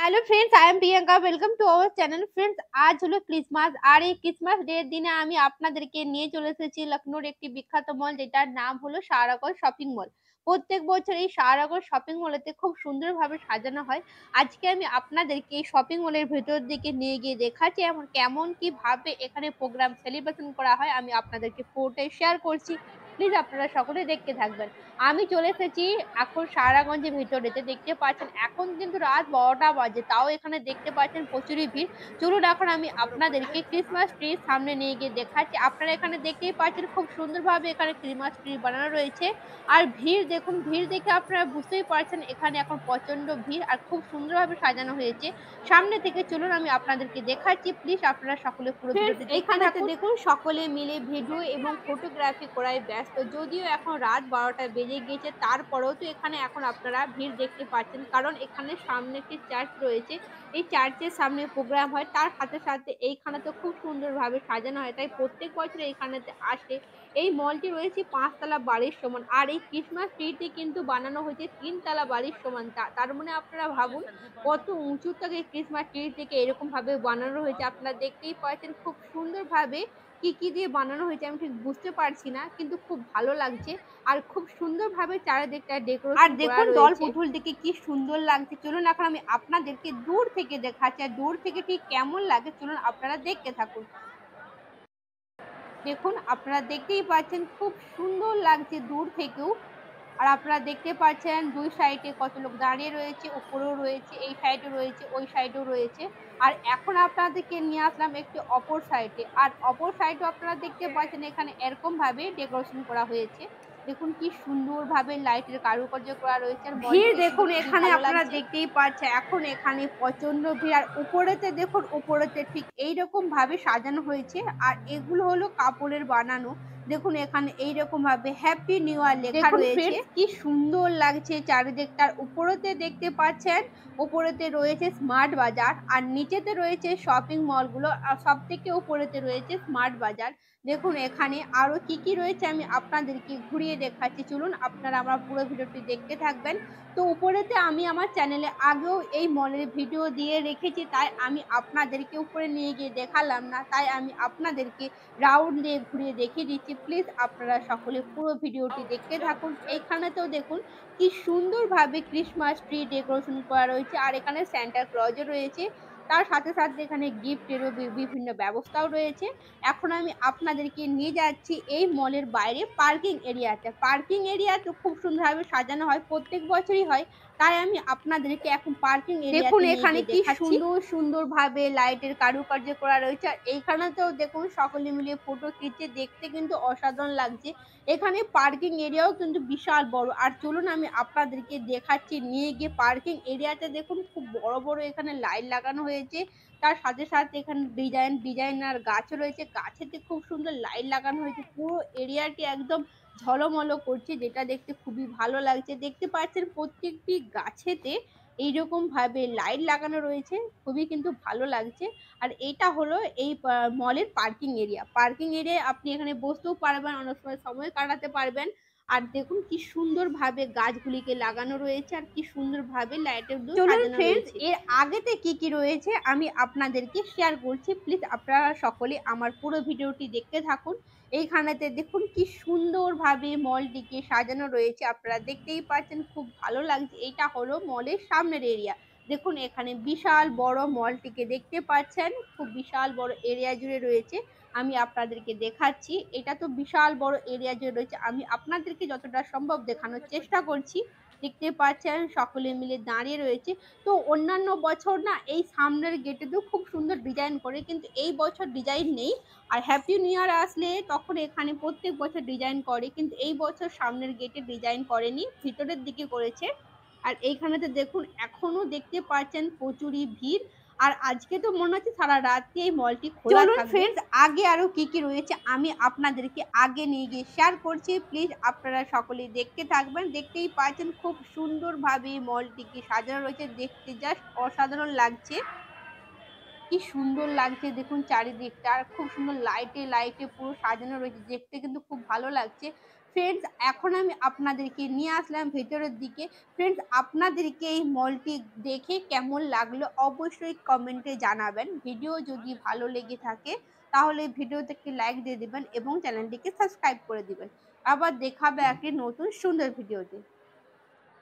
Hello friends, I am Priyanka. Welcome to our channel. Friends, আজ হলো Christmas. আর এই Christmas day এর দিনে আমি আপনাদেরকে নিয়ে চলে এসেছি লখনৌর একটি বিখ্যাত মল, যেটার নাম হলো সাহারাগঞ্জ শপিং মল। প্রত্যেক বছর এই সাহারাগঞ্জ শপিং মলেতে খুব সুন্দরভাবে সাজানো হয়। আজকে আমি আপনাদেরকে এই শপিং মলের ভেতর দিকে নিয়ে গিয়ে দেখাচ্ছি এমন কেমন কিভাবে এখানে প্রোগ্রাম সেলিব্রেশন করা হয়। আমি আপনাদেরকে পুরোটাই শেয়ার করছি। প্লিজ আপনারা সকলে দেখতে থাকবেন। আমি চলে এসেছি এখন সাহারাগঞ্জের ভিতরেতে। দেখতে পাচ্ছেন এখন কিন্তু রাত ১২টা বাজে। তাও এখানে দেখতে পাচ্ছেন প্রচুরই ভিড়। চলুন এখন আমি আপনাদেরকে ক্রিসমাস ট্রির সামনে নিয়ে গিয়ে দেখাচ্ছি। আপনারা এখানে দেখতেই পাচ্ছেন খুব সুন্দরভাবে এখানে ক্রিসমাস ট্রি বানানো রয়েছে। আর ভিড় দেখুন, ভিড় দেখে আপনারা বুঝতেই পারছেন এখানে এখন প্রচন্ড ভিড় আর খুব সুন্দরভাবে সাজানো হয়েছে। সামনে থেকে চলুন আমি আপনাদেরকে দেখাচ্ছি। প্লিজ আপনারা সকলে পুরো ভিডিওটি দেখতে থাকুন। দেখুন সকলে মিলে ভিডিও এবং ফটোগ্রাফি করায় ব্যস্ত। যদিও এখন রাত ১২টা বেজে গিয়েছে, তারপরেও তো এখানে এখন আপনারা ভিড় দেখতে পাচ্ছেন। কারণ এখানে সামনে একটি চার্চ রয়েছে। এই চার্চের সামনে প্রোগ্রাম হয়। তার সাথে, সাথে এইখানে তো খুব সুন্দরভাবে সাজানো হয়। তাই প্রত্যেক বছর এইখানেতে আসে। এই মলটি রয়েছে ৫ তলা বাড়ির সমান। আর এই ক্রিসমাস ট্রিটি কিন্তু বানানো হয়েছে ৩ তলা বাড়ির সমান। তার মানে আপনারা ভাবুন কত উঁচু থেকে ক্রিসমাস ট্রিটিকে এরকমভাবে বানানো হয়েছে। আপনারা দেখতেই পাচ্ছেন খুব সুন্দরভাবে কি দিয়ে বানানো হয়েছে আমি ঠিক বুঝতে পারছি না। কিন্তু খুব ভালো লাগছে। আর খুব সুন্দরভাবে চারিদিকটা ডেকোরেশন করা রয়েছে। দল পুতুল দেখে কি সুন্দর লাগছে। চলুন এখন আমি আপনাদেরকে দূর থেকে দেখাচ্ছি। আর দূর থেকে ঠিক কেমন লাগে চলুন আপনারা দেখতে থাকুন। দেখুন আপনারা দেখতেই পাচ্ছেন খুব সুন্দর লাগছে দূর থেকেও। আর আপনারা দেখতে পাচ্ছেন ২ সাইডে কত লোক দাঁড়িয়ে রয়েছে, উপরেও রয়েছে, এই সাইডেও রয়েছে, ওই সাইডেও রয়েছে। আর এখন আপনাদেরকে নিয়ে আসলাম একটি অপর সাইডে। আর অপর সাইডেও আপনারা দেখতে পাচ্ছেন এখানে এরকমভাবে ডেকোরেশন করা হয়েছে। দেখুন কি সুন্দরভাবে লাইটের কারুকার্য করা রয়েছে। আর ভিড় দেখুন এখানে আপনারা দেখতেই পাচ্ছেন এখন এখানে প্রচন্ড ভিড়। আর উপরেতে দেখুন, উপরেতে ঠিক এইরকমভাবে সাজানো হয়েছে। আর এগুলো হলো কাপড়ের বানানো। দেখুন এখানে এইরকম ভাবে হ্যাপি নিউ ইয়ার লেখা রয়েছে। কি সুন্দর লাগছে চারিদিকটা। উপরেতে দেখতে পাচ্ছেন, উপরেতে রয়েছে স্মার্ট বাজার আর নিচেতে রয়েছে শপিং মল গুলো। আর সব থেকে উপরেতে রয়েছে স্মার্ট বাজার। দেখুন এখানে আরো কি রয়েছে আমি আপনাদেরকে ঘুরিয়ে দেখাচ্ছি। চলুন আপনারা আমার পুরো ভিডিওটি দেখতে থাকবেন। তো উপরেতে আমি আমার চ্যানেলে আগেও এই মলের ভিডিও দিয়ে রেখেছি, তাই আমি আপনাদেরকে উপরে নিয়ে গিয়ে দেখালাম না। তাই আমি আপনাদেরকে রাউন্ড দিয়ে ঘুরিয়ে দেখিয়ে দিচ্ছি। প্লিজ আপনারা সকলে পুরো ভিডিওটি দেখতে থাকুন। এইখানেতেও দেখুন কি সুন্দরভাবে ক্রিসমাস ট্রি ডেকোরেশন করা রয়েছে। আর এখানে সান্টা ক্লজও রয়েছে। তার সাথে, সাথে এখানে গিফটেরও বিভিন্ন ব্যবস্থাও রয়েছে। এখন আমি আপনাদেরকে নিয়ে যাচ্ছি এই মলের বাইরে পার্কিং এরিয়াতে। পার্কিং এরিয়া তো খুব সুন্দরভাবে সাজানো হয়, প্রত্যেক বছরই হয়। তাই আমি আপনাদেরকে এখন পার্কিং এরিয়াতে দেখুন এখানে কি সুন্দরভাবে লাইটের কারুকার্য করা রয়েছে। আর এইখানেতেও দেখুন সকলে মিলে ফটো খিঁচছে, দেখতে কিন্তু অসাধারণ লাগছে। এখানে পার্কিং এরিয়াও কিন্তু বিশাল বড়। আর চলুন আমি আপনাদেরকে দেখাচ্ছি নিয়ে গিয়ে পার্কিং এরিয়াতে। দেখুন খুব বড় বড় এখানে লাইট লাগানো হয়েছে। তার সাথে, সাথে এখানে ডিজাইনার গাছও রয়েছে। গাছেতে খুব সুন্দর লাইট লাগানো হয়েছে। পুরো এরিয়াটি একদম ঝলমল করছে, যেটা দেখতে খুবই ভালো লাগছে। দেখতে পাচ্ছেন প্রত্যেকটি গাছেতে এইরকম ভাবে লাইট লাগানো রয়েছে। খুবই কিন্তু ভালো লাগছে। আর এটা হলো এই মলের পার্কিং এরিয়া। পার্কিং এরিয়ায় আপনি এখানে বসতেও পারবেন, অনেক সময় কাটাতে পারবেন। আর দেখুন কি সুন্দরভাবে গাছগুলিকে লাগানো রয়েছে আর কি সুন্দরভাবে লাইটের দিয়ে সাজানো রয়েছে। এর আগেতে কি রয়েছে আমি আপনাদেরকে শেয়ার করছি। প্লিজ আপনারা সকলে আমার পুরো ভিডিওটি দেখতে থাকুন। এইখানেতে দেখুন কি সুন্দরভাবে মলটিকে সাজানো রয়েছে। আপনারা দেখতেই পাচ্ছেন খুব ভালো লাগছে। এটা হলো মলের সামনের এরিয়া। দেখুন এখানে বিশাল বড় মলটিকে দেখতে পাচ্ছেন। খুব বিশাল বড় এরিয়া জুড়ে রয়েছে। আমি আপনাদেরকে দেখাচ্ছি। এটা তো বিশাল বড় এরিয়া জুড়ে রয়েছে। আমি আপনাদেরকে যতটা সম্ভব দেখানোর চেষ্টা করছি। দেখতে পাচ্ছেন সকলে মিলে দাঁড়িয়ে রয়েছে। তো অন্যান্য বছর না এই সামনের গেটেতেও খুব সুন্দর ডিজাইন করে, কিন্তু এই বছর ডিজাইন নেই। আর হ্যাপি নিউ ইয়ার আসলে তখন এখানে প্রত্যেক বছর ডিজাইন করে, কিন্তু এই বছর সামনের গেটে ডিজাইন করেনি, ভিতরের দিকে করেছে। আর এইখানেতে দেখুন এখনো দেখতে পাচ্ছেন প্রচুরই ভিড়। আর আজকে তো মনে হচ্ছে সারা রাতই এই মলটি খোলা থাকবে। ফ্রেন্ডস, আগে আরো কি রয়েছে আমি আপনাদেরকে আগে নিয়ে গিয়ে শেয়ার করছি। প্লিজ আপনারা সকলেই দেখতে থাকবেন। দেখতেই পাচ্ছেন খুব সুন্দরভাবে মলটিকে সাজানো রয়েছে। দেখতে জাস্ট অসাধারণ লাগছে। কি সুন্দর লাগছে দেখুন চারিদিকটা। আর খুব সুন্দর লাইটে পুরো সাজানো রয়েছে। দেখতে কিন্তু খুব ভালো লাগছে। ফ্রেন্ডস এখন আমি আপনাদেরকে নিয়ে আসলাম ভেতরের দিকে। ফ্রেন্ডস আপনাদেরকে এই মলটি দেখে কেমন লাগলো অবশ্যই কমেন্টে জানাবেন। ভিডিও যদি ভালো লেগে থাকে তাহলে ভিডিওতে একটি লাইক দিয়ে দিবেন এবং চ্যানেলটিকে সাবস্ক্রাইব করে দিবেন। আবার দেখা হবে একটি নতুন সুন্দর ভিডিওতে।